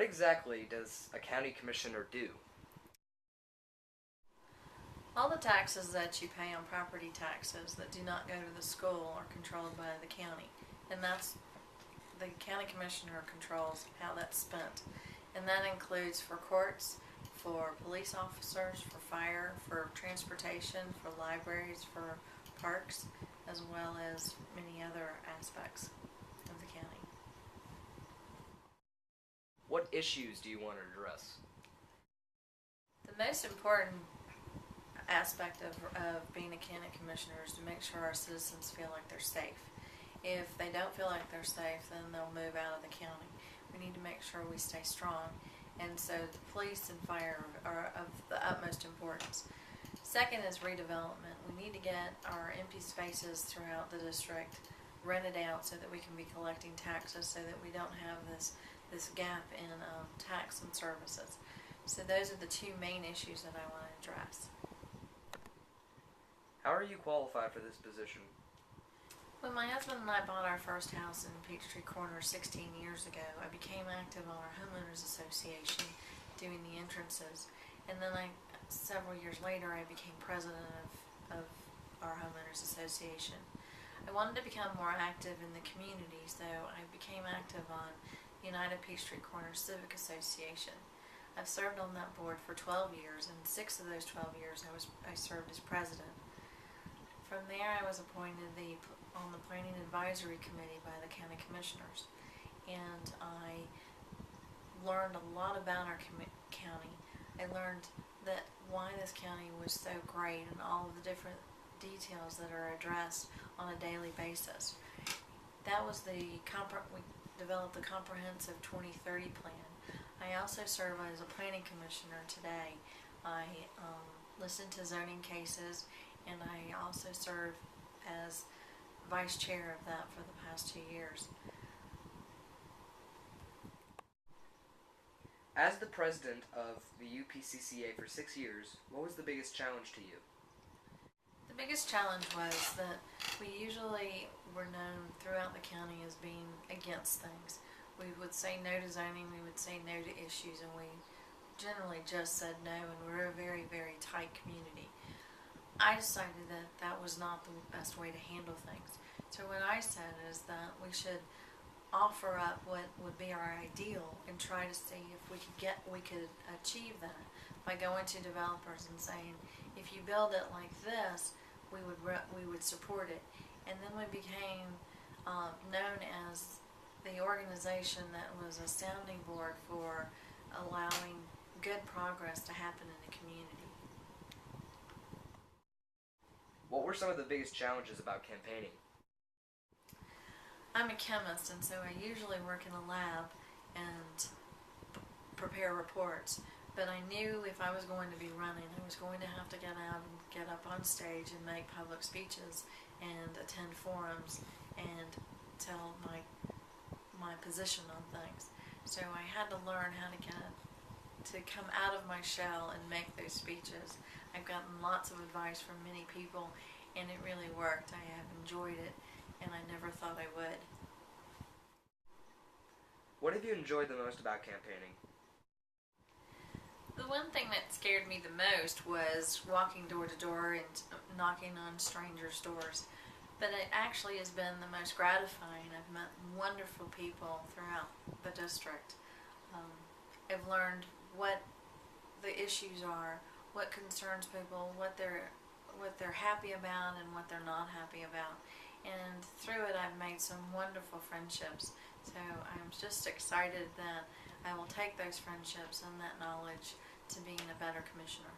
exactly does a county commissioner do? All the taxes that you pay on property taxes that do not go to the school are controlled by the county. And that's, the county commissioner controls how that's spent. And that includes for courts, for police officers, for fire, for transportation, for libraries, for parks, as well as many other aspects of the county. What issues do you want to address? The most important aspect of being a county commissioner is to make sure our citizens feel like they're safe. If they don't feel like they're safe, then they'll move out of the county. We need to make sure we stay strong, and so the police and fire are of the utmost importance. Second is redevelopment. We need to get our empty spaces throughout the district rented out so that we can be collecting taxes, so that we don't have this gap in tax and services. So those are the two main issues that I want to address. How are you qualified for this position? When my husband and I bought our first house in Peachtree Corner 16 years ago, I became active on our homeowners association doing the entrances. And then several years later, I became president of our homeowners association. I wanted to become more active in the community, so I became active on United Peachtree Corner Civic Association. I've served on that board for 12 years, and 6 of those 12 years I served as president. From there, I was appointed on the Planning Advisory Committee by the County Commissioners, and I learned a lot about our county. I learned that why this county was so great and all of the different details that are addressed on a daily basis. That was we developed the comprehensive 2030 plan. I also serve as a planning commissioner today. I listen to zoning cases, and I also serve as vice chair of that for the past 2 years. As the president of the UPCCA for 6 years, what was the biggest challenge to you? The biggest challenge was that we usually were known throughout the county as being against things. We would say no to zoning, we would say no to issues, and we generally just said no, and we're a very, very tight community. I decided that that was not the best way to handle things. So what I said is that we should offer up what would be our ideal and try to see if we could achieve that by going to developers and saying, if you build it like this, we would support it. And then we became known as the organization that was a sounding board for allowing good progress to happen in the community. What were some of the biggest challenges about campaigning? I'm a chemist, and so I usually work in a lab and prepare reports. But I knew if I was going to be running, I was going to have to get out and get up on stage and make public speeches and attend forums and tell my position on things. So I had to learn how to come out of my shell and make those speeches. I've gotten lots of advice from many people, and it really worked. I have enjoyed it, and I never thought I would. What have you enjoyed the most about campaigning? The one thing that scared me the most was walking door to door and knocking on strangers' doors. But it actually has been the most gratifying. I've met wonderful people throughout the district. I've learned what the issues are, what concerns people, what they're happy about and what they're not happy about. And through it I've made some wonderful friendships. So I'm just excited that I will take those friendships and that knowledge to being a better commissioner.